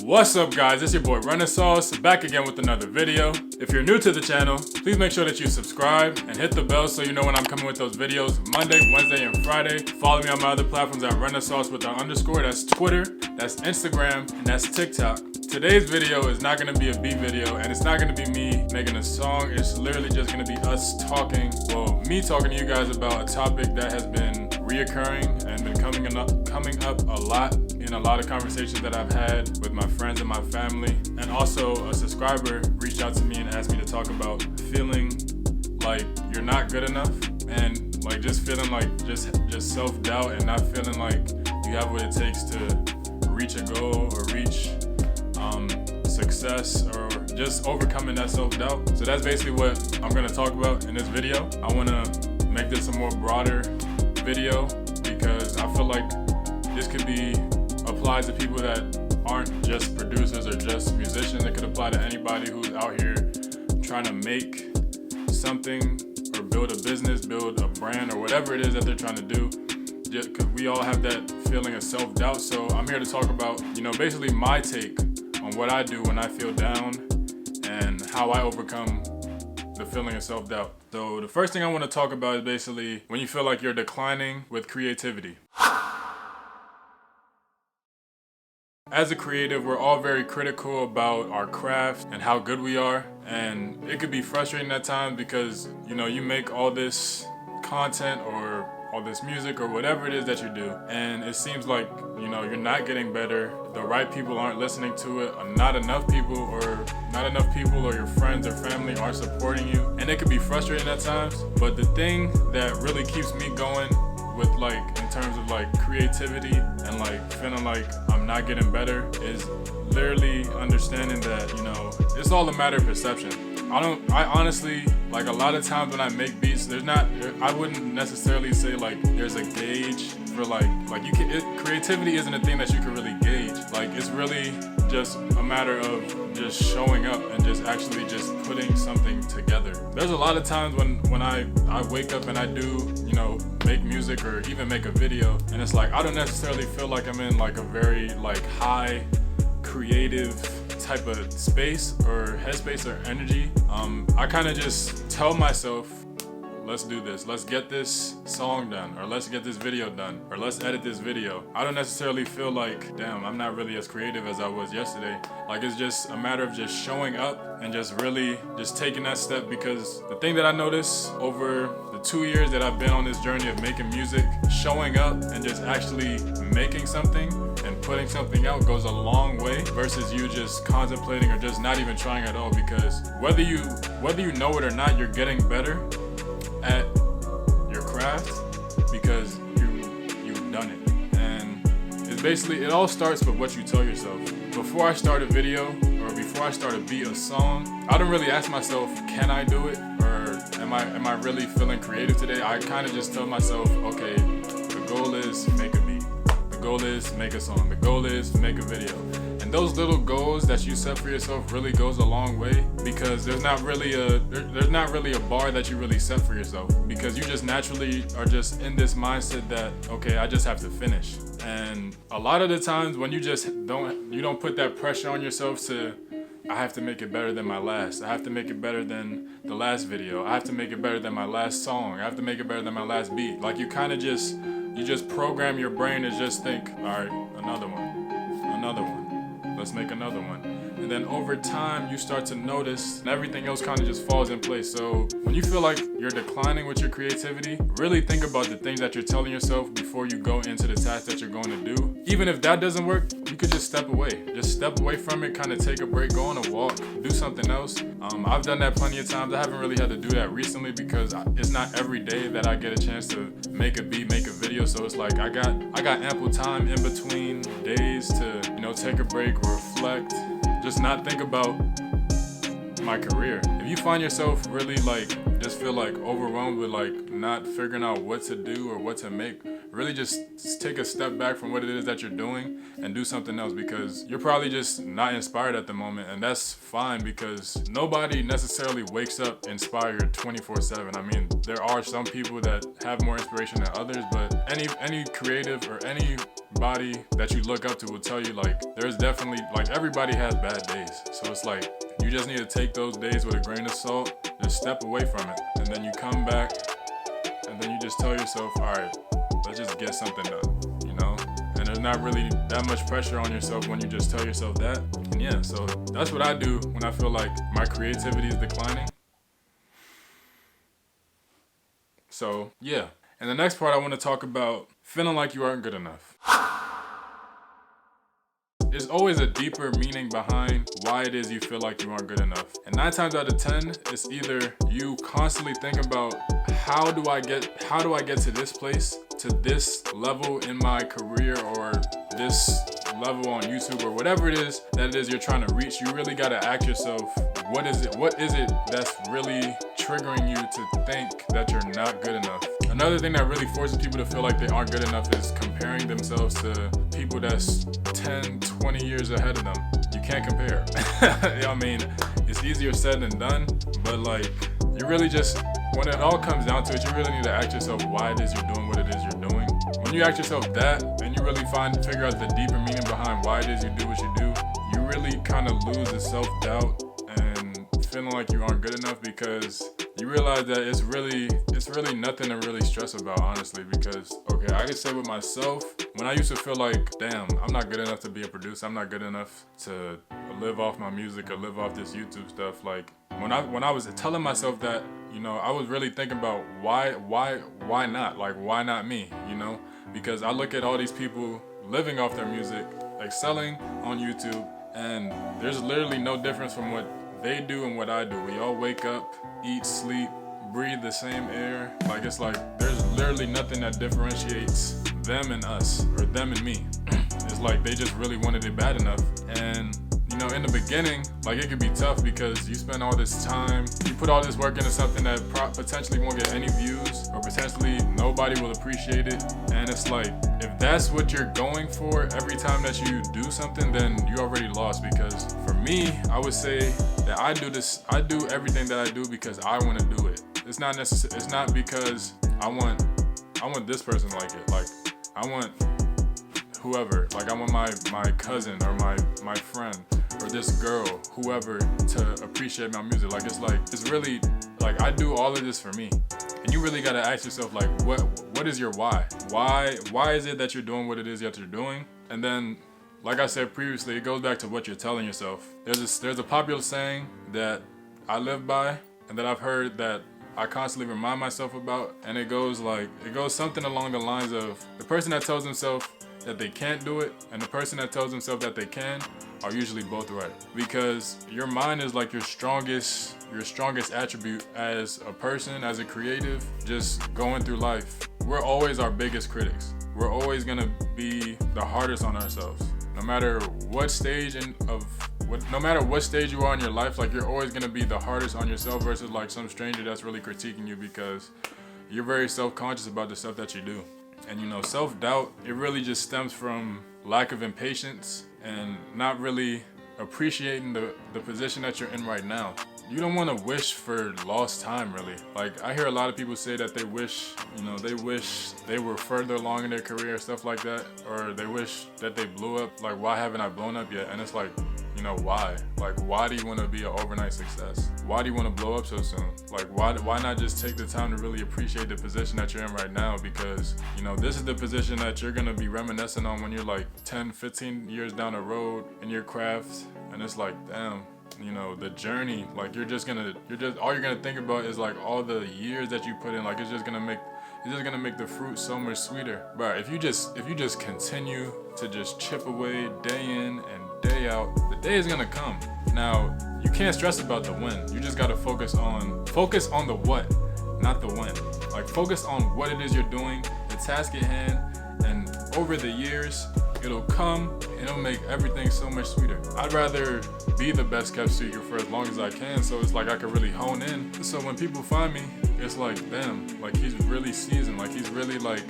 What's up guys, it's your boy Renaissauce, back again with another video. If you're new to the channel, please make sure that you subscribe and hit the bell so you know when I'm coming with those videos Monday, Wednesday, and Friday. Follow me on my other platforms at Renaissauce with an underscore. That's Twitter, that's Instagram, and that's TikTok. Today's video is not going to be a beat video, and it's not going to be me making a song. It's literally just going to be us talking, well, me talking to you guys about a topic that has been reoccurring and been coming up a lot in a lot of conversations that I've had with my friends and my family. And also a subscriber reached out to me and asked me to talk about feeling like you're not good enough, and like just feeling like just self-doubt and not feeling like you have what it takes to reach a goal or reach success, or just overcoming that self-doubt. So that's basically what I'm going to talk about in this video. I want to make this a more broader video because I feel like this could be applied to people that aren't just producers or just musicians. It could apply to anybody who's out here trying to make something or build a business, build a brand, or whatever it is that they're trying to do. Because we all have that feeling of self-doubt. So I'm here to talk about, basically my take on what I do when I feel down and how I overcome the feeling of self-doubt. So the first thing I want to talk about is basically when you feel like you're declining with creativity. As a creative, we're all very critical about our craft and how good we are, and it could be frustrating at times because you make all this content or all this music or whatever it is that you do, and it seems like you're not getting better. The right people aren't listening to it, not enough people or your friends or family aren't supporting you, and it could be frustrating at times. But the thing that really keeps me going with in terms of creativity and feeling like I'm not getting better is literally understanding that it's all a matter of perception. I honestly, a lot of times when I make beats, I wouldn't necessarily say there's a gauge for creativity isn't a thing that you can really gauge. It's really just a matter of just showing up and just actually just putting something together. There's a lot of times when I wake up and I do make music or even make a video, and it's I don't necessarily feel like I'm in a very high creative type of space or headspace or energy. I kind of just tell myself, let's do this, let's get this song done, or let's get this video done, or let's edit this video. I don't necessarily feel damn, I'm not really as creative as I was yesterday. It's just a matter of just showing up and just really just taking that step, because the thing that I noticed over the 2 years that I've been on this journey of making music, showing up and just actually making something and putting something out goes a long way versus you just contemplating or just not even trying at all. Because whether you know it or not, you're getting better at your craft because you've done it. And it's basically, it all starts with what you tell yourself. Before I start a video or before I start a beat, a song, I don't really ask myself, can I do it, or am I really feeling creative today? I kind of just tell myself, okay, the goal is make a beat, the goal is make a song, the goal is make a video. And those little goals that you set for yourself really goes a long way, because there's not really a bar that you really set for yourself, because you just naturally are just in this mindset that, okay, I just have to finish. And a lot of the times when you don't put that pressure on yourself to, I have to make it better than my last, I have to make it better than the last video, I have to make it better than my last song, I have to make it better than my last beat. You kind of just program your brain to just think, all right, another one, let's make another one. And then over time you start to notice, and everything else kind of just falls in place. So when you feel like you're declining with your creativity, really think about the things that you're telling yourself before you go into the task that you're going to do. Even if that doesn't work, you could just step away. Just step away from it, kind of take a break, go on a walk, do something else. I've done that plenty of times. I haven't really had to do that recently because it's not every day that I get a chance to make a beat, make a video. So it's I got ample time in between days to take a break, reflect, just not think about my career. If you find yourself really like, just feel like overwhelmed with like not figuring out what to do or what to make, really just take a step back from what it is that you're doing and do something else, because you're probably just not inspired at the moment, and that's fine because nobody necessarily wakes up inspired 24/7. I mean, there are some people that have more inspiration than others, but any creative or anybody that you look up to will tell you like there's definitely like everybody has bad days. So it's like you just need to take those days with a grain of salt, just step away from it, and then you come back and then you just tell yourself, all right, let's just get something done, you know? And there's not really that much pressure on yourself when you just tell yourself that. And yeah, so that's what I do when I feel like my creativity is declining. So yeah. And the next part I want to talk about feeling like you aren't good enough. There's always a deeper meaning behind why it is you feel like you aren't good enough. And 9 times out of 10, it's either you constantly think about how do I get to this place, to this level in my career, or this level on YouTube, or whatever it is you're trying to reach. You really got to ask yourself, what is it that's really triggering you to think that you're not good enough? Another thing that really forces people to feel like they aren't good enough is comparing themselves to people that's 10, 20 years ahead of them. You can't compare. I mean, it's easier said than done, but like, you really just, when it all comes down to it, you really need to ask yourself why it is you're doing what it is you're doing. When you ask yourself that, and you really figure out the deeper meaning behind why it is you do what you do, you really kind of lose the self-doubt and feeling like you aren't good enough, because you realize that it's really nothing to really stress about, honestly. Because okay, I can say with myself, when I used to feel like, damn, I'm not good enough to be a producer, I'm not good enough to live off my music or live off this YouTube stuff, like when I was telling myself that, you know, I was really thinking about why not? Like, why not me? You know, because I look at all these people living off their music, excelling on YouTube, and there's literally no difference from what they do and what I do. We all wake up, eat, sleep, breathe the same air. Like, it's like there's literally nothing that differentiates them and us, or them and me. It's like they just really wanted it bad enough. And you know, in the beginning, like, it could be tough because you spend all this time, you put all this work into something that potentially won't get any views, or potentially nobody will appreciate it. And it's like, if that's what you're going for every time that you do something, then you already lost. Because for me, I would say that I do everything that I do because I want to do it. It's not because I want this person like it. Like, I want whoever, like I want my cousin or my friend or this girl, whoever, to appreciate my music. Like, it's really like I do all of this for me. And you really gotta ask yourself, like, what is your why? Why is it that you're doing what it is that you're doing? And then, like I said previously, it goes back to what you're telling yourself. There's a popular saying that I live by and that I've heard that I constantly remind myself about, and it goes something along the lines of, the person that tells himself that they can't do it and the person that tells himself that they can are usually both right. Because your mind is like your strongest attribute as a person, as a creative, just going through life. We're always our biggest critics. We're always gonna be the hardest on ourselves. No matter what stage no matter what stage you are in your life, like, you're always gonna be the hardest on yourself versus like some stranger that's really critiquing you, because you're very self-conscious about the stuff that you do. And you know, self-doubt, it really just stems from lack of impatience and not really appreciating the position that you're in right now. You don't want to wish for lost time, really. Like, I hear a lot of people say that they wish they were further along in their career, stuff like that, or they wish that they blew up. Like, why haven't I blown up yet? And it's like, you know, why? Like, why do you want to be an overnight success? Why do you want to blow up so soon? Like, why not just take the time to really appreciate the position that you're in right now? Because, you know, this is the position that you're going to be reminiscing on when you're like 10, 15 years down the road in your craft. And it's like, damn, you know, the journey, like, all you're gonna think about is like all the years that you put in. Like, it's just gonna make the fruit so much sweeter. But if you just continue to just chip away day in and day out, the day is gonna come. Now, you can't stress about the when. You just gotta focus on the what, not the when. Like, focus on what it is you're doing, the task at hand, and over the years, it'll come and it'll make everything so much sweeter. I'd rather be the best kept secret for as long as I can, so it's like I can really hone in. So when people find me, it's like, damn, like he's really seasoned, like he's really like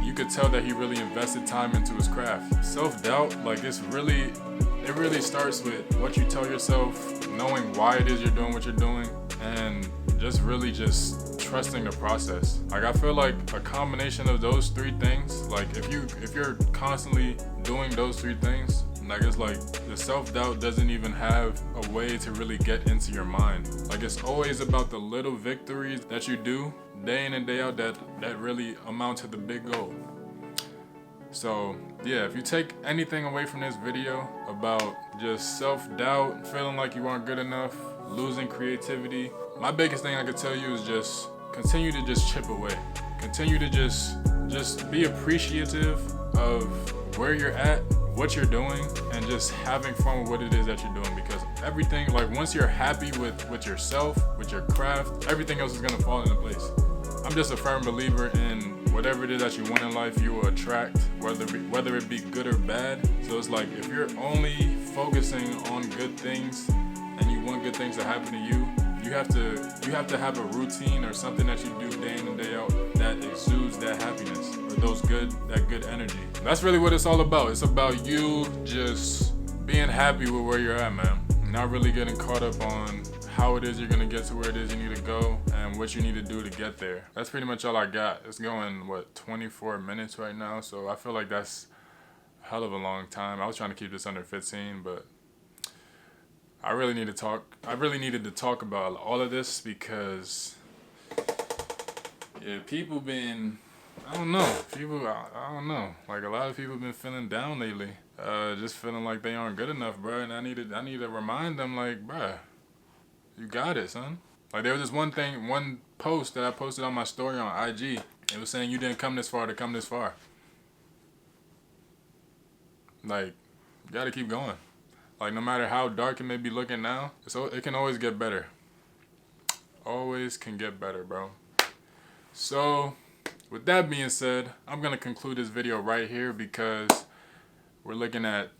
you could tell that he really invested time into his craft. Self-doubt, like it really starts with what you tell yourself, knowing why it is you're doing what you're doing, and just really just trusting the process. Like I feel like a combination of those three things, like if you're constantly doing those three things, like it's like the self-doubt doesn't even have a way to really get into your mind. Like it's always about the little victories that you do day in and day out that really amount to the big goal. So yeah, if you take anything away from this video about just self-doubt, feeling like you aren't good enough, losing creativity, my biggest thing I could tell you is just continue to just chip away. Continue to just be appreciative of where you're at, what you're doing, and just having fun with what it is that you're doing, because everything, like once you're happy with yourself, with your craft, everything else is gonna fall into place. I'm just a firm believer in whatever it is that you want in life, you will attract, whether it be good or bad. So it's like if you're only focusing on good things and you want good things to happen to you, you have to have a routine or something that you do day in and day out that exudes that happiness or that good energy. That's really what it's all about. It's about you just being happy with where you're at, man. Not really getting caught up on how it is you're gonna get to where it is you need to go and what you need to do to get there. That's pretty much all I got. It's going, 24 minutes right now, so I feel like that's a hell of a long time. I was trying to keep this under 15, but I really needed to talk about all of this because people been, I don't know, like a lot of people been feeling down lately, just feeling like they aren't good enough, bro. And I need to remind them, like, bro, you got it, son. Like there was this one post that I posted on my story on IG. It was saying you didn't come this far to come this far. Like, you gotta keep going. Like no matter how dark it may be looking now, it can always get better. Always can get better, bro. So with that being said, I'm gonna conclude this video right here because we're looking at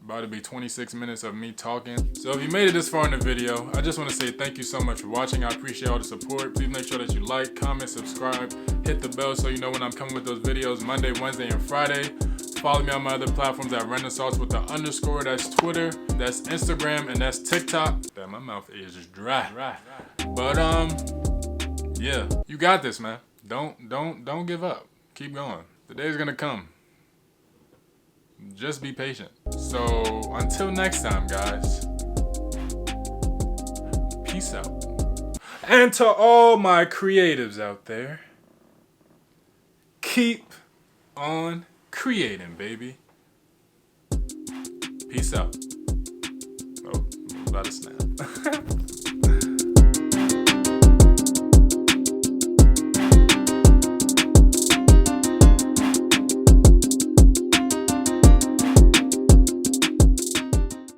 about to be 26 minutes of me talking. So if you made it this far in the video, I just want to say thank you so much for watching. I appreciate all the support. Please make sure that you like, comment, subscribe, hit the bell so you know when I'm coming with those videos Monday, Wednesday, and Friday. Follow me on my other platforms at Renaissauce with the _. That's Twitter, that's Instagram, and that's TikTok. Damn, my mouth is just dry. But yeah, you got this, man. Don't give up. Keep going. The day's gonna come. Just be patient. So until next time, guys, peace out. And to all my creatives out there, keep on creating, baby. Peace out. Oh, about to snap.